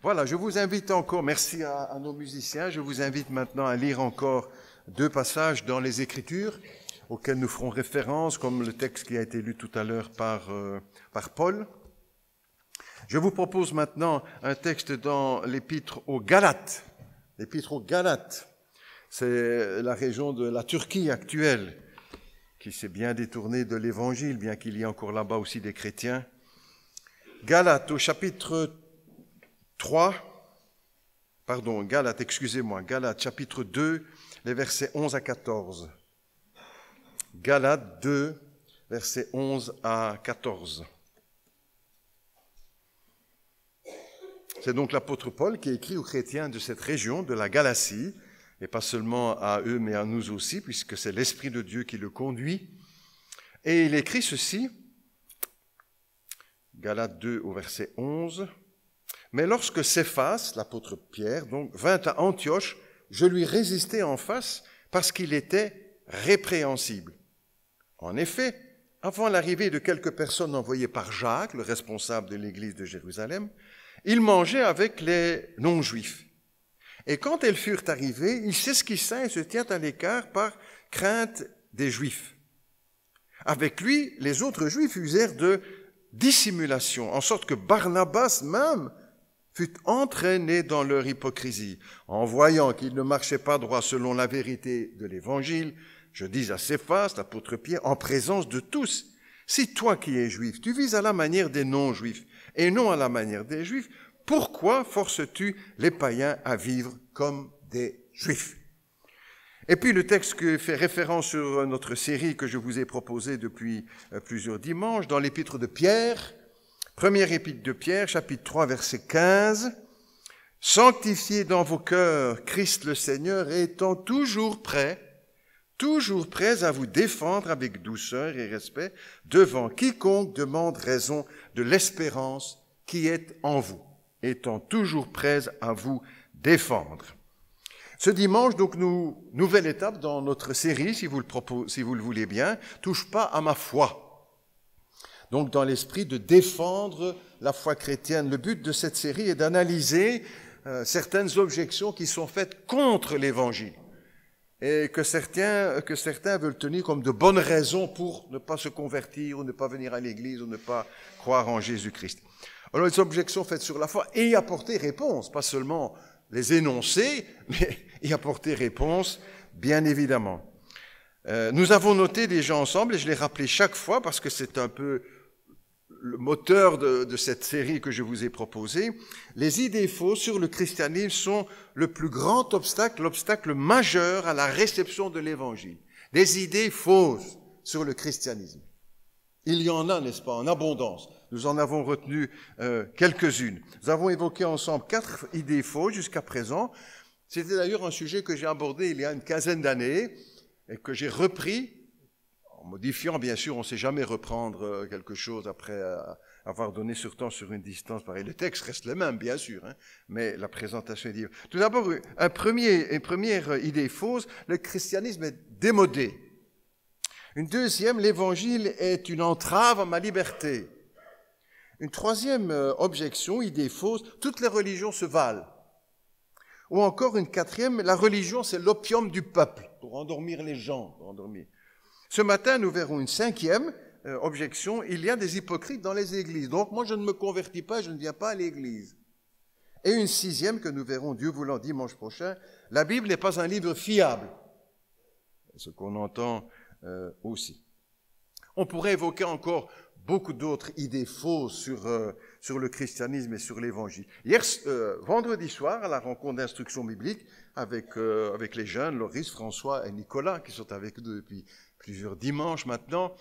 Voilà, je vous invite encore, merci à nos musiciens, je vous invite maintenant à lire encore 2 passages dans les Écritures auxquels nous ferons référence, comme le texte qui a été lu tout à l'heure par Paul. Je vous propose maintenant un texte dans l'Épître aux Galates. L'Épître aux Galates, c'est la région de la Turquie actuelle, qui s'est bien détournée de l'Évangile, bien qu'il y ait encore là-bas aussi des chrétiens. Galates au chapitre 3, Galates chapitre 2, les versets 11 à 14. Galates 2, versets 11 à 14. C'est donc l'apôtre Paul qui écrit aux chrétiens de cette région, de la Galatie, et pas seulement à eux, mais à nous aussi, puisque c'est l'Esprit de Dieu qui le conduit. Et il écrit ceci, Galates 2 au verset 11, « Mais lorsque Céphas, l'apôtre Pierre, donc, vint à Antioche, je lui résistai en face parce qu'il était répréhensible. En effet, avant l'arrivée de quelques personnes envoyées par Jacques, le responsable de l'église de Jérusalem, il mangeait avec les non-juifs. Et quand elles furent arrivées, il s'esquissa et se tient à l'écart par crainte des Juifs. Avec lui, les autres Juifs usèrent de dissimulation, en sorte que Barnabas même fut entraîné dans leur hypocrisie. En voyant qu'il ne marchait pas droit selon la vérité de l'Évangile, je dis à Céphas, l'apôtre Pierre, en présence de tous, « Si toi qui es juif, tu vis à la manière des non-juifs et non à la manière des juifs, pourquoi forces-tu les païens à vivre comme des juifs ?» Et puis le texte qui fait référence sur notre série que je vous ai proposée depuis plusieurs dimanches, dans l'épître de Pierre, première épître de Pierre, chapitre 3, verset 15, « Sanctifiez dans vos cœurs Christ le Seigneur, étant toujours prêts à vous défendre avec douceur et respect devant quiconque demande raison de l'espérance qui est en vous, étant toujours prêts à vous défendre. » Ce dimanche, donc, nouvelle étape dans notre série, si vous le voulez bien, « Touche pas à ma foi ». Donc, dans l'esprit de défendre la foi chrétienne. Le but de cette série est d'analyser certaines objections qui sont faites contre l'Évangile et que certains veulent tenir comme de bonnes raisons pour ne pas se convertir ou ne pas venir à l'Église ou ne pas croire en Jésus-Christ. Alors, les objections faites sur la foi et y apporter réponse, pas seulement les énoncer, mais y apporter réponse, bien évidemment. Nous avons noté déjà ensemble, et je l'ai rappelé chaque fois parce que c'est un peu le moteur de cette série que je vous ai proposée, les idées fausses sur le christianisme sont le plus grand obstacle, l'obstacle majeur à la réception de l'Évangile. Des idées fausses sur le christianisme. Il y en a, n'est-ce pas, en abondance. Nous en avons retenu quelques-unes. Nous avons évoqué ensemble 4 idées fausses jusqu'à présent. C'était d'ailleurs un sujet que j'ai abordé il y a une quinzaine d'années et que j'ai repris, en modifiant, bien sûr, on ne sait jamais reprendre quelque chose après avoir donné sur une distance pareille. Le texte reste le même, bien sûr, hein, mais la présentation est différente. Tout d'abord, une première idée fausse, le christianisme est démodé. Une deuxième, l'évangile est une entrave à ma liberté. Une troisième objection, idée fausse, toutes les religions se valent. Ou encore une quatrième, la religion c'est l'opium du peuple, pour endormir les gens. Ce matin, nous verrons une cinquième objection, il y a des hypocrites dans les églises. Donc moi je ne me convertis pas, je ne viens pas à l'église. Et une sixième que nous verrons, Dieu voulant, dimanche prochain, la Bible n'est pas un livre fiable. Ce qu'on entend aussi. On pourrait évoquer encore beaucoup d'autres idées fausses sur le christianisme et sur l'évangile. Vendredi soir, à la rencontre d'instruction biblique, avec les jeunes, Loris, François et Nicolas, qui sont avec nous depuis plusieurs dimanches maintenant,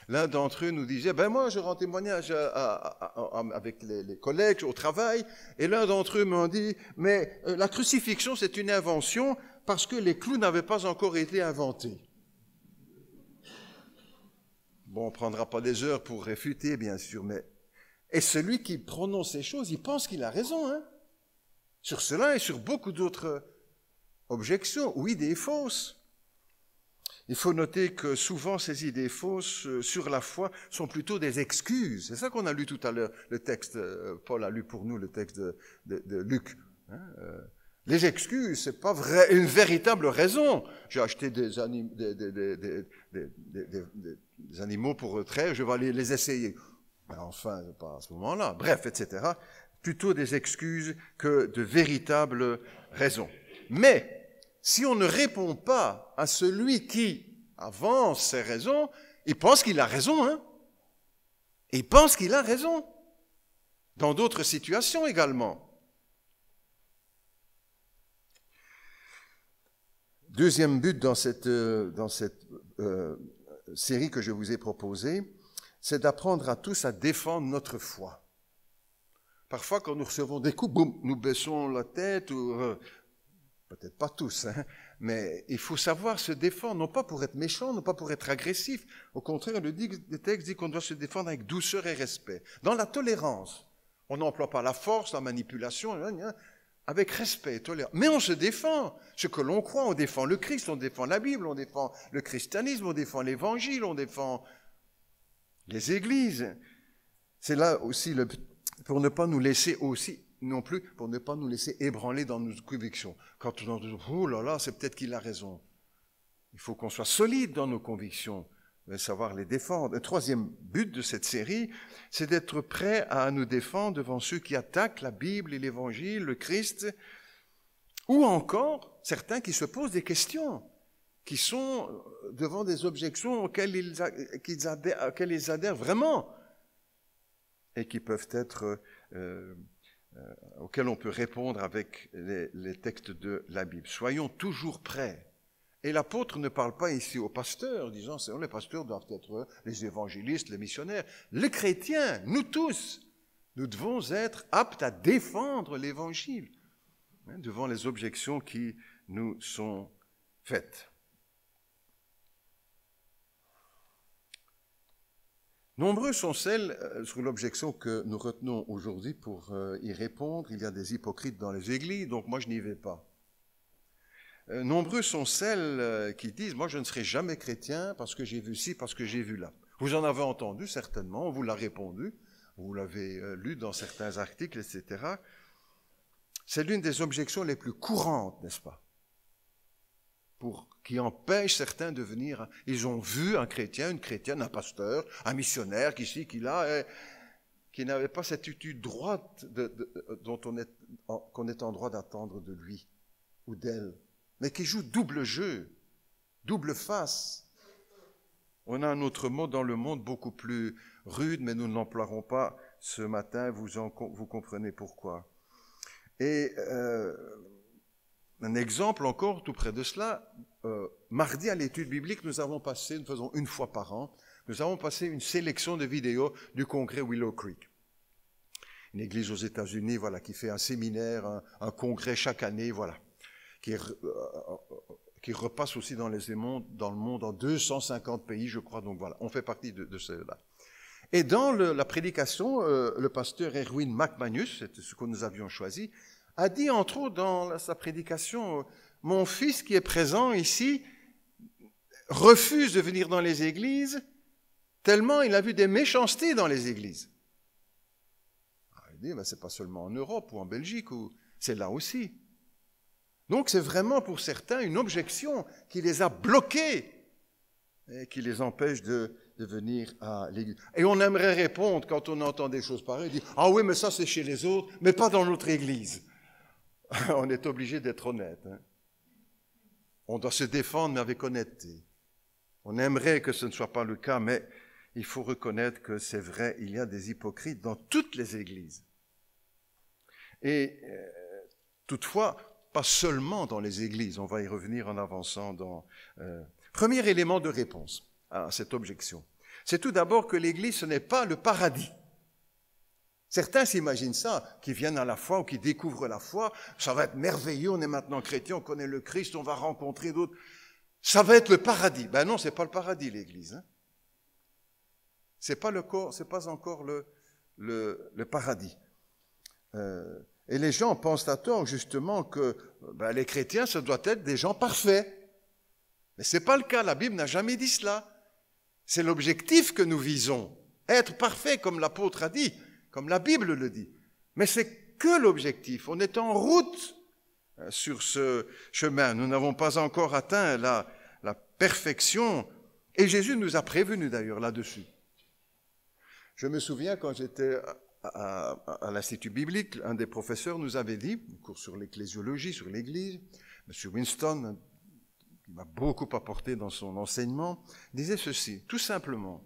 l'un d'entre eux nous disait, moi je rends témoignage avec les collègues au travail, et l'un d'entre eux m'a dit, mais la crucifixion c'est une invention parce que les clous n'avaient pas encore été inventés. Bon, on ne prendra pas des heures pour réfuter, bien sûr, mais... Et celui qui prononce ces choses, il pense qu'il a raison, hein, sur cela et sur beaucoup d'autres objections ou idées fausses. Il faut noter que souvent ces idées fausses sur la foi sont plutôt des excuses. C'est ça qu'on a lu tout à l'heure, le texte, Paul a lu pour nous le texte de Luc. Les excuses, c'est pas une véritable raison. J'ai acheté des animaux pour traire, je vais aller les essayer. Mais enfin, pas à ce moment-là. Bref, etc. Plutôt des excuses que de véritables raisons. Mais si on ne répond pas à celui qui avance ses raisons, il pense qu'il a raison, hein? Il pense qu'il a raison. Dans d'autres situations également. Deuxième but dans cette série que je vous ai proposée, c'est d'apprendre à tous à défendre notre foi. Parfois, quand nous recevons des coups, boum, nous baissons la tête, ou peut-être pas tous, hein, mais il faut savoir se défendre, non pas pour être méchant, non pas pour être agressif. Au contraire, le texte dit qu'on doit se défendre avec douceur et respect, dans la tolérance. On n'emploie pas la force, la manipulation, avec respect et tolérance. Mais on se défend. Ce que l'on croit, on défend le Christ, on défend la Bible, on défend le christianisme, on défend l'Évangile, on défend les églises. C'est là aussi pour ne pas nous laisser aussi, non plus, pour ne pas nous laisser ébranler dans nos convictions. Quand on dit, oh là là, c'est peut-être qu'il a raison. Il faut qu'on soit solide dans nos convictions, savoir les défendre. Le troisième but de cette série, c'est d'être prêt à nous défendre devant ceux qui attaquent la Bible et l'Évangile, le Christ, ou encore certains qui se posent des questions, qui sont devant des objections auxquelles ils adhèrent vraiment et qui peuvent être, auxquelles on peut répondre avec les textes de la Bible. Soyons toujours prêts. Et l'apôtre ne parle pas ici aux pasteurs, disant les pasteurs doivent être les évangélistes, les missionnaires. Les chrétiens, nous tous, nous devons être aptes à défendre l'évangile devant les objections qui nous sont faites. Nombreux sont celles sur l'objection que nous retenons aujourd'hui pour y répondre. Il y a des hypocrites dans les églises, donc moi je n'y vais pas. Nombreux sont celles qui disent « moi je ne serai jamais chrétien parce que j'ai vu ci, parce que j'ai vu là ». Vous en avez entendu certainement, on vous l'a répondu, vous l'avez lu dans certains articles, etc. C'est l'une des objections les plus courantes, n'est-ce pas? Qui empêche certains de venir. Ils ont vu un chrétien, une chrétienne, un pasteur, un missionnaire, qu'ici, qui là, qui n'avait pas cette attitude droite qu'on est en droit d'attendre de lui ou d'elle, mais qui joue double jeu, double face. On a un autre mot dans le monde beaucoup plus rude, mais nous ne l'emploierons pas ce matin, vous comprenez pourquoi. Et un exemple encore tout près de cela, mardi à l'étude biblique, nous faisons une fois par an, nous avons passé une sélection de vidéos du congrès Willow Creek. Une église aux États-Unis, voilà, qui fait un séminaire, un congrès chaque année, voilà, qui repasse aussi dans le monde en 250 pays, je crois, donc voilà, on fait partie de ceux-là. Et dans la prédication, le pasteur Erwin McManus, c'est ce que nous avions choisi, a dit entre autres dans sa prédication, mon fils qui est présent ici refuse de venir dans les églises tellement il a vu des méchancetés dans les églises. Il dit, c'est pas seulement en Europe ou en Belgique, c'est là aussi. Donc c'est vraiment pour certains une objection qui les a bloqués et qui les empêche de venir à l'église. Et on aimerait répondre quand on entend des choses pareilles, dire, ah oui, mais ça c'est chez les autres, mais pas dans notre église. On est obligé d'être honnête. Hein. On doit se défendre, mais avec honnêteté. On aimerait que ce ne soit pas le cas, mais il faut reconnaître que c'est vrai, il y a des hypocrites dans toutes les églises. Et toutefois, pas seulement dans les églises, on va y revenir en avançant dans... Premier élément de réponse à cette objection, c'est tout d'abord que l'église, ce n'est pas le paradis. Certains s'imaginent ça, qui viennent à la foi ou qui découvrent la foi, ça va être merveilleux, on est maintenant chrétien, on connaît le Christ, on va rencontrer d'autres. Ça va être le paradis. Ben non, c'est pas le paradis, l'église. Hein. C'est pas encore le paradis. Et les gens pensent à tort, justement, que les chrétiens, ça doit être des gens parfaits. Mais ce n'est pas le cas, la Bible n'a jamais dit cela. C'est l'objectif que nous visons, être parfait comme l'apôtre a dit, comme la Bible le dit. Mais c'est que l'objectif, on est en route sur ce chemin. Nous n'avons pas encore atteint la perfection, et Jésus nous a prévenus d'ailleurs là-dessus. Je me souviens quand j'étais à l'Institut biblique, un des professeurs nous avait dit, un cours sur l'ecclésiologie, sur l'Église, M. Winston, qui m'a beaucoup apporté dans son enseignement, disait ceci, tout simplement.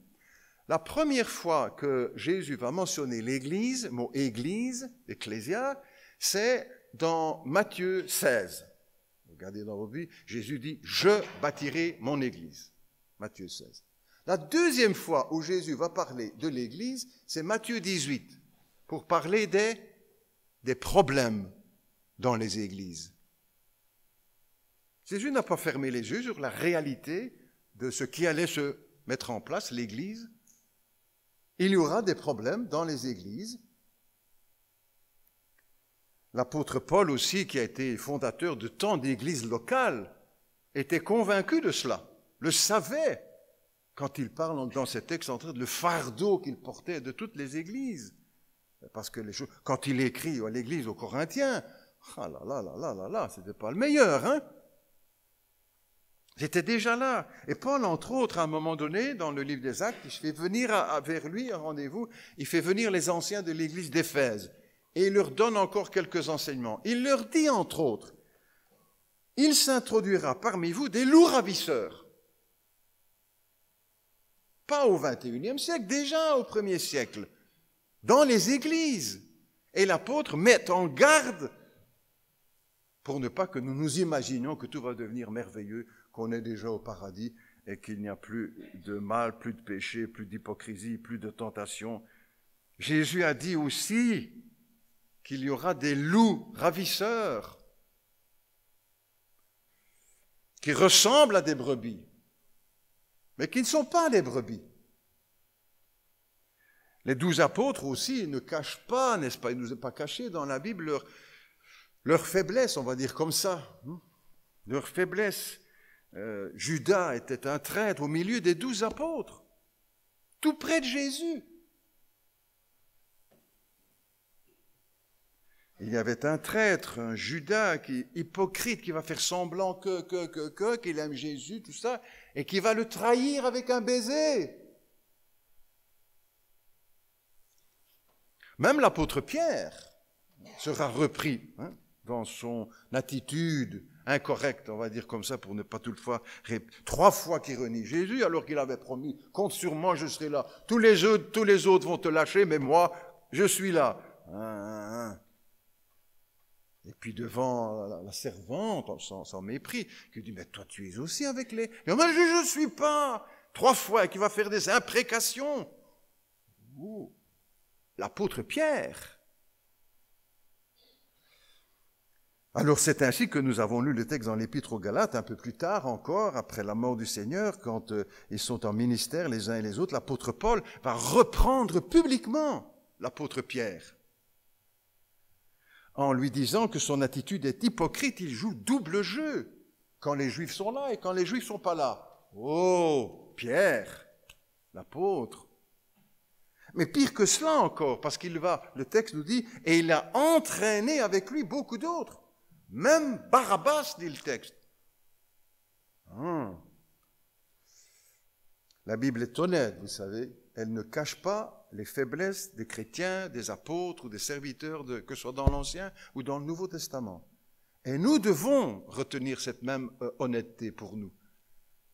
La première fois que Jésus va mentionner l'Église, mot Église, ecclésia, c'est dans Matthieu 16. Regardez dans vos Bibles, Jésus dit « Je bâtirai mon Église ». Matthieu 16. La deuxième fois où Jésus va parler de l'Église, c'est Matthieu 18, pour parler des problèmes dans les églises. Jésus n'a pas fermé les yeux sur la réalité de ce qui allait se mettre en place, l'Église. Il y aura des problèmes dans les églises. L'apôtre Paul aussi, qui a été fondateur de tant d'églises locales, était convaincu de cela, le savait quand il parle dans ces textes entre le fardeau qu'il portait de toutes les églises. Parce que quand il écrit à l'église aux Corinthiens, ah là là là là là là, c'était pas le meilleur, hein? J'étais déjà là. Et Paul, entre autres, à un moment donné, dans le livre des Actes, il fait venir vers lui un rendez-vous, il fait venir les anciens de l'église d'Éphèse. Et il leur donne encore quelques enseignements. Il leur dit, entre autres, « Il s'introduira parmi vous des loups ravisseurs. » Pas au XXIe siècle, déjà au 1er siècle, dans les églises. Et l'apôtre met en garde pour ne pas que nous nous imaginions que tout va devenir merveilleux, qu'on est déjà au paradis et qu'il n'y a plus de mal, plus de péché, plus d'hypocrisie, plus de tentation. Jésus a dit aussi qu'il y aura des loups ravisseurs qui ressemblent à des brebis, mais qui ne sont pas des brebis. Les 12 apôtres aussi ne cachent pas, n'est-ce pas, il ne nous est pas caché dans la Bible leur faiblesse, on va dire comme ça, leur faiblesse. Judas était un traître au milieu des 12 apôtres, tout près de Jésus. Il y avait un traître, un Judas hypocrite, qui va faire semblant qu'il aime Jésus, tout ça, et qui va le trahir avec un baiser. Même l'apôtre Pierre sera repris dans son attitude incorrecte, on va dire comme ça, pour ne pas toutefois... 3 fois qu'il renie Jésus, alors qu'il avait promis, compte sur moi, je serai là. Tous les autres vont te lâcher, mais moi, je suis là. Et puis devant la servante, sans mépris, qui dit, mais toi tu es aussi avec les... Mais je ne suis pas. 3 fois, qui va faire des imprécations. L'apôtre Pierre. Alors c'est ainsi que nous avons lu le texte dans l'Épître aux Galates, un peu plus tard encore, après la mort du Seigneur, quand ils sont en ministère les uns et les autres, l'apôtre Paul va reprendre publiquement l'apôtre Pierre, en lui disant que son attitude est hypocrite, il joue double jeu, quand les Juifs sont là et quand les Juifs ne sont pas là. Oh, Pierre, l'apôtre. Mais pire que cela encore, parce le texte nous dit, et il a entraîné avec lui beaucoup d'autres. Même Barabbas, dit le texte. La Bible est honnête, vous savez. Elle ne cache pas les faiblesses des chrétiens, des apôtres ou des serviteurs, que ce soit dans l'Ancien ou dans le Nouveau Testament. Et nous devons retenir cette même honnêteté pour nous,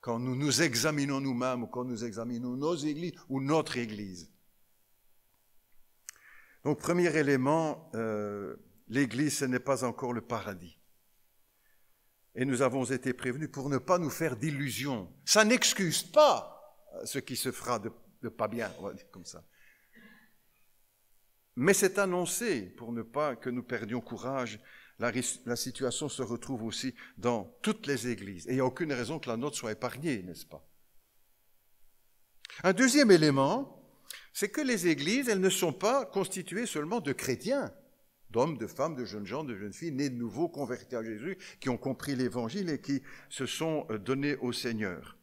quand nous nous examinons nous-mêmes ou quand nous examinons nos églises ou notre Église. Donc, premier élément, l'Église, ce n'est pas encore le paradis. Et nous avons été prévenus pour ne pas nous faire d'illusions. Ça n'excuse pas ce qui se fera de pas bien, on va dire comme ça. Mais c'est annoncé pour ne pas que nous perdions courage. La situation se retrouve aussi dans toutes les églises. Et il n'y a aucune raison que la nôtre soit épargnée, n'est-ce pas? Un deuxième élément, c'est que les églises, elles ne sont pas constituées seulement de chrétiens. d'hommes, de femmes, de jeunes gens, de jeunes filles, nés de nouveau, convertis à Jésus, qui ont compris l'Évangile et qui se sont donnés au Seigneur.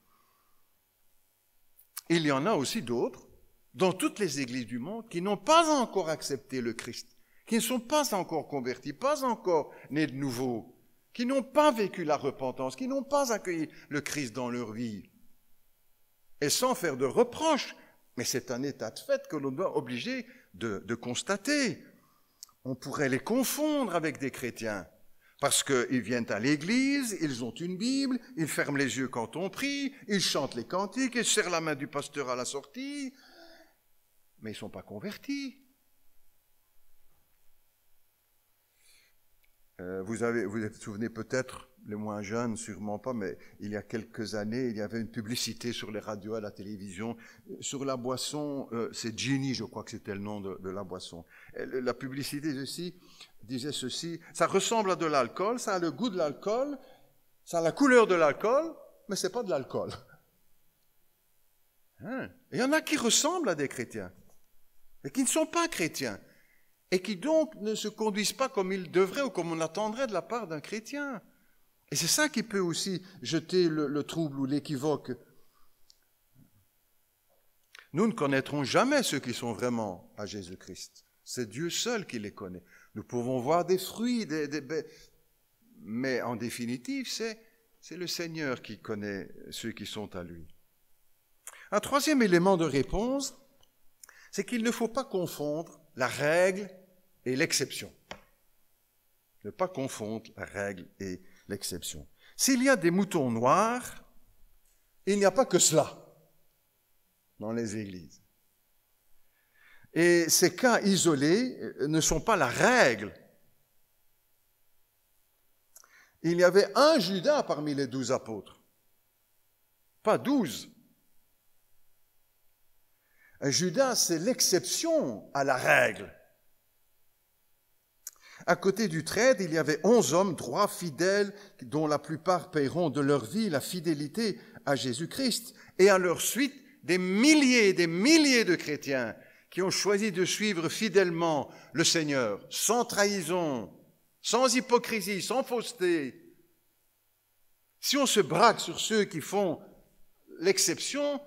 Il y en a aussi d'autres, dans toutes les églises du monde, qui n'ont pas encore accepté le Christ, qui ne sont pas encore convertis, pas encore nés de nouveau, qui n'ont pas vécu la repentance, qui n'ont pas accueilli le Christ dans leur vie. Et sans faire de reproches, mais c'est un état de fait que l'on doit obliger de constater. On pourrait les confondre avec des chrétiens, parce qu'ils viennent à l'église, ils ont une Bible, ils ferment les yeux quand on prie, ils chantent les cantiques, ils serrent la main du pasteur à la sortie, mais ils ne sont pas convertis. Vous vous souvenez peut-être, les moins jeunes sûrement pas, mais il y a quelques années, il y avait une publicité sur les radios, à la télévision, sur la boisson, c'est Ginny, je crois que c'était le nom de la boisson. La publicité disait ceci, ça ressemble à de l'alcool, ça a le goût de l'alcool, ça a la couleur de l'alcool, mais c'est pas de l'alcool. Hein? Il y en a qui ressemblent à des chrétiens, et qui ne sont pas chrétiens, et qui donc ne se conduisent pas comme ils devraient ou comme on attendrait de la part d'un chrétien. Et c'est ça qui peut aussi jeter le trouble ou l'équivoque. Nous ne connaîtrons jamais ceux qui sont vraiment à Jésus-Christ. C'est Dieu seul qui les connaît. Nous pouvons voir des fruits, mais en définitive, c'est le Seigneur qui connaît ceux qui sont à lui. Un troisième élément de réponse, c'est qu'il ne faut pas confondre la règle et l'exception. Ne pas confondre la règle et l'exception. S'il y a des moutons noirs, il n'y a pas que cela dans les églises. Et ces cas isolés ne sont pas la règle. Il y avait un Judas parmi les 12 apôtres, pas 12. Un Judas, c'est l'exception à la règle. À côté du trade, il y avait 11 hommes droits, fidèles, dont la plupart paieront de leur vie la fidélité à Jésus-Christ. Et à leur suite, des milliers et des milliers de chrétiens qui ont choisi de suivre fidèlement le Seigneur, sans trahison, sans hypocrisie, sans fausseté. Si on se braque sur ceux qui font l'exception,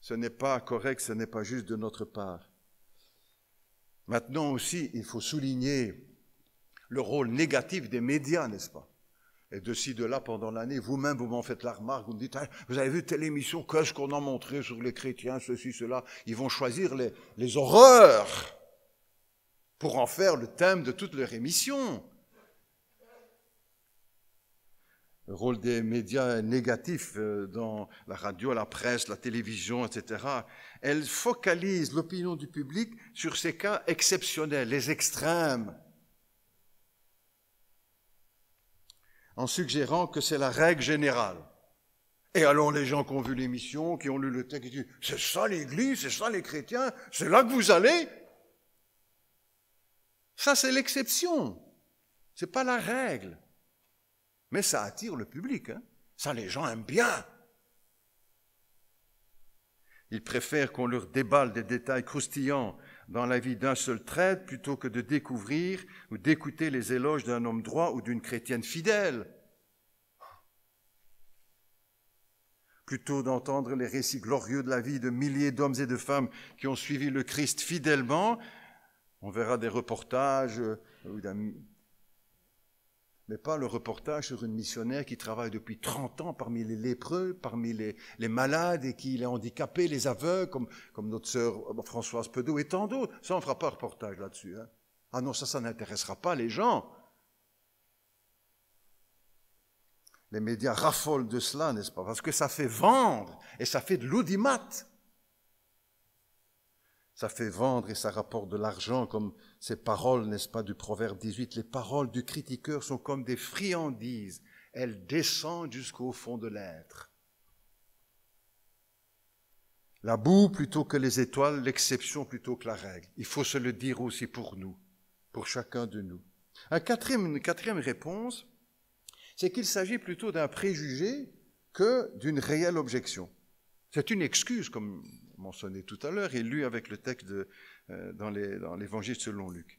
ce n'est pas correct, ce n'est pas juste de notre part. Maintenant aussi, il faut souligner le rôle négatif des médias, n'est-ce pas? Et de ci, de là, pendant l'année, vous-même, vous m'en faites la remarque, vous me dites, vous avez vu telle émission, qu'est-ce qu'on a montré sur les chrétiens, ceci, cela. Ils vont choisir les horreurs pour en faire le thème de toute leur émission. Le rôle des médias négatifs dans la radio, la presse, la télévision, etc. Elles focalisent l'opinion du public sur ces cas exceptionnels, les extrêmes, en suggérant que c'est la règle générale. Et alors les gens qui ont vu l'émission, qui ont lu le texte, ils disent « C'est ça l'Église, c'est ça les chrétiens, c'est là que vous allez ?» Ça, c'est l'exception, c'est pas la règle. Mais ça attire le public, hein. Ça les gens aiment bien. Ils préfèrent qu'on leur déballe des détails croustillants dans la vie d'un seul traître plutôt que de découvrir ou d'écouter les éloges d'un homme droit ou d'une chrétienne fidèle. Plutôt d'entendre les récits glorieux de la vie de milliers d'hommes et de femmes qui ont suivi le Christ fidèlement, on verra des reportages mais pas le reportage sur une missionnaire qui travaille depuis 30 ans parmi les lépreux, parmi les malades et qui les handicapés, les aveugles, comme notre sœur Françoise Pedot et tant d'autres. Ça, on ne fera pas un reportage là-dessus. Hein. Ah non, ça n'intéressera pas les gens. Les médias raffolent de cela, n'est-ce pas? Parce que ça fait vendre et ça fait de l'audimat. Ça fait vendre et ça rapporte de l'argent, comme ces paroles, n'est-ce pas, du Proverbe 18. Les paroles du critiqueur sont comme des friandises. Elles descendent jusqu'au fond de l'être. La boue plutôt que les étoiles, l'exception plutôt que la règle. Il faut se le dire aussi pour nous, pour chacun de nous. Une quatrième réponse, c'est qu'il s'agit plutôt d'un préjugé que d'une réelle objection. C'est une excuse, comme mentionné tout à l'heure et lu avec le texte dans l'Évangile selon Luc.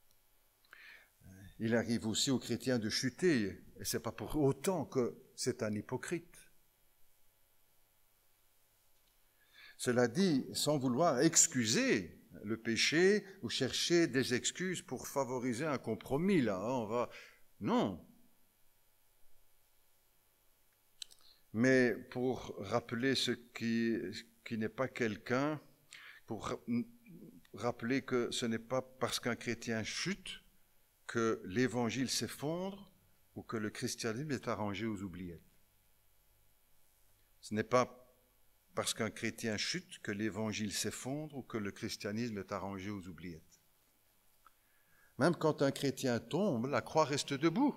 il arrive aussi aux chrétiens de chuter, et ce n'est pas pour autant que c'est un hypocrite. Cela dit, sans vouloir excuser le péché ou chercher des excuses pour favoriser un compromis, là, non. Mais pour rappeler ce qui n'est pas quelqu'un, pour rappeler que ce n'est pas parce qu'un chrétien chute que l'évangile s'effondre ou que le christianisme est arrangé aux oubliettes. Ce n'est pas parce qu'un chrétien chute que l'évangile s'effondre ou que le christianisme est arrangé aux oubliettes. Même quand un chrétien tombe, la croix reste debout.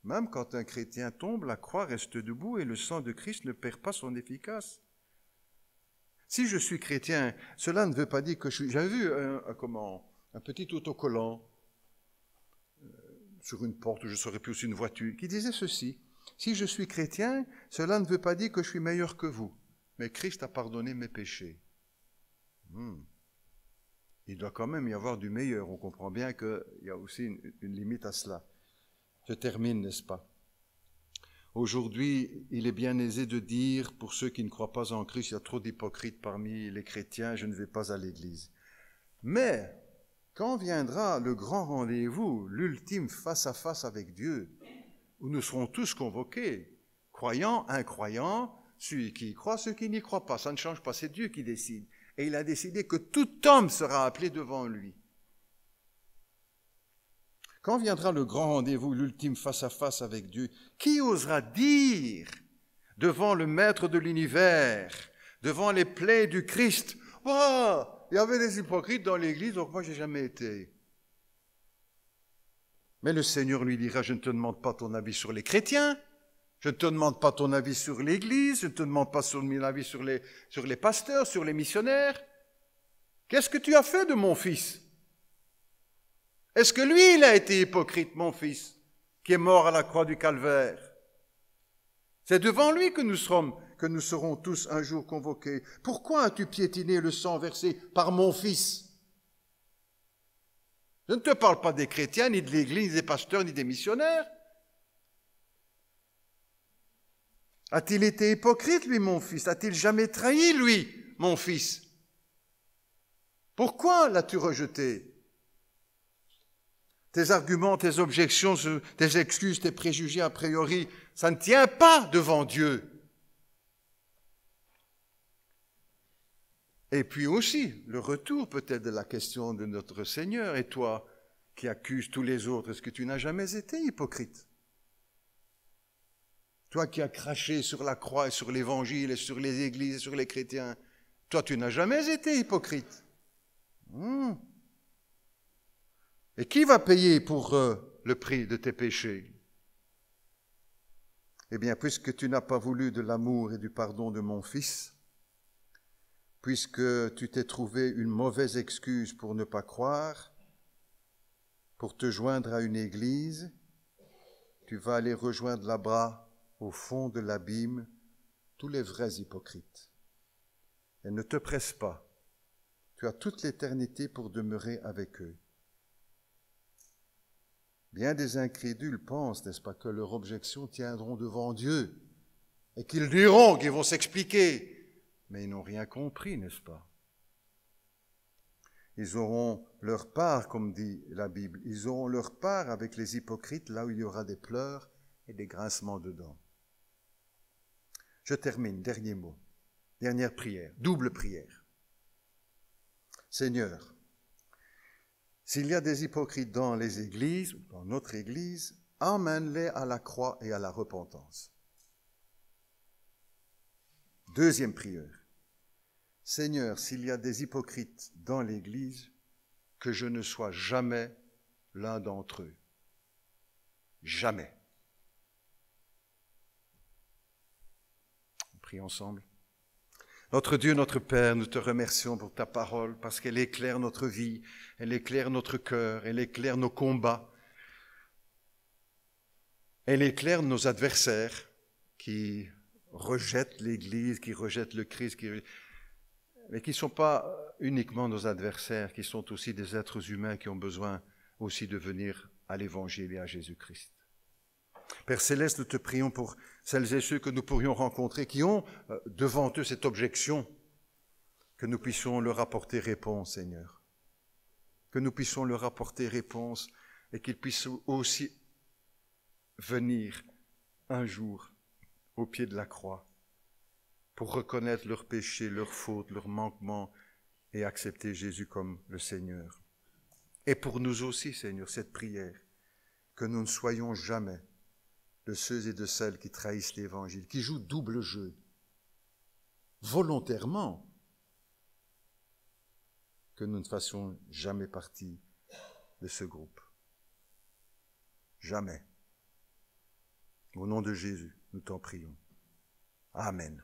Même quand un chrétien tombe, la croix reste debout et le sang de Christ ne perd pas son efficace. Si je suis chrétien, cela ne veut pas dire que je suis... J'avais vu un petit autocollant sur une porte, ou je ne saurais plus, sur une voiture, qui disait ceci. Si je suis chrétien, cela ne veut pas dire que je suis meilleur que vous, mais Christ a pardonné mes péchés. Il doit quand même y avoir du meilleur. On comprend bien qu'il y a aussi une limite à cela. Je termine, n'est-ce pas? Aujourd'hui, il est bien aisé de dire, pour ceux qui ne croient pas en Christ, il y a trop d'hypocrites parmi les chrétiens, je ne vais pas à l'église. Mais, quand viendra le grand rendez-vous, l'ultime face-à-face avec Dieu, où nous serons tous convoqués, croyants, incroyants, celui qui y croit, ceux qui n'y croient pas. Ça ne change pas, c'est Dieu qui décide. Et il a décidé que tout homme sera appelé devant lui. Quand viendra le grand rendez-vous, l'ultime face-à-face avec Dieu, qui osera dire devant le Maître de l'univers, devant les plaies du Christ, « Oh, il y avait des hypocrites dans l'Église, donc moi je n'ai jamais été. » Mais le Seigneur lui dira, « Je ne te demande pas ton avis sur les chrétiens, je ne te demande pas ton avis sur l'Église, je ne te demande pas ton avis sur les pasteurs, sur les missionnaires. Qu'est-ce que tu as fait de mon fils ? Est-ce que lui, il a été hypocrite, mon fils, qui est mort à la croix du Calvaire ? C'est devant lui que nous serons tous un jour convoqués. Pourquoi as-tu piétiné le sang versé par mon fils ? Je ne te parle pas des chrétiens, ni de l'Église, ni des pasteurs, ni des missionnaires. A-t-il été hypocrite, lui, mon fils ? A-t-il jamais trahi, lui, mon fils ? Pourquoi l'as-tu rejeté ? Tes arguments, tes objections, tes excuses, tes préjugés a priori, ça ne tient pas devant Dieu. Et puis aussi, le retour peut-être de la question de notre Seigneur. Et toi, qui accuses tous les autres, est-ce que tu n'as jamais été hypocrite ? Toi qui as craché sur la croix et sur l'Évangile et sur les églises et sur les chrétiens, toi tu n'as jamais été hypocrite. Et qui va payer pour le prix de tes péchés ? Eh bien, puisque tu n'as pas voulu de l'amour et du pardon de mon fils, puisque tu t'es trouvé une mauvaise excuse pour ne pas croire, pour te joindre à une église, tu vas aller rejoindre là-bas, au fond de l'abîme, tous les vrais hypocrites. Et ne te presse pas, tu as toute l'éternité pour demeurer avec eux. Bien des incrédules pensent, n'est-ce pas, que leurs objections tiendront devant Dieu et qu'ils diront, qu'ils vont s'expliquer, mais ils n'ont rien compris, n'est-ce pas? Ils auront leur part, comme dit la Bible, ils auront leur part avec les hypocrites là où il y aura des pleurs et des grincements de dents. Je termine, dernier mot, dernière prière, double prière. Seigneur, s'il y a des hypocrites dans les églises, dans notre église, emmène-les à la croix et à la repentance. Deuxième prière. Seigneur, s'il y a des hypocrites dans l'église, que je ne sois jamais l'un d'entre eux. Jamais. On prie ensemble. Notre Dieu, notre Père, nous te remercions pour ta parole parce qu'elle éclaire notre vie, elle éclaire notre cœur, elle éclaire nos combats, elle éclaire nos adversaires qui rejettent l'Église, qui rejettent le Christ, mais qui ne sont pas uniquement nos adversaires, qui sont aussi des êtres humains qui ont besoin aussi de venir à l'Évangile et à Jésus-Christ. Père Céleste, nous te prions pour celles et ceux que nous pourrions rencontrer, qui ont devant eux cette objection, que nous puissions leur apporter réponse, Seigneur. Que nous puissions leur apporter réponse et qu'ils puissent aussi venir un jour au pied de la croix pour reconnaître leurs péchés, leurs fautes, leurs manquements et accepter Jésus comme le Seigneur. Et pour nous aussi, Seigneur, cette prière, que nous ne soyons jamais de ceux et de celles qui trahissent l'Évangile, qui jouent double jeu, volontairement, que nous ne fassions jamais partie de ce groupe. Jamais. Au nom de Jésus, nous t'en prions. Amen.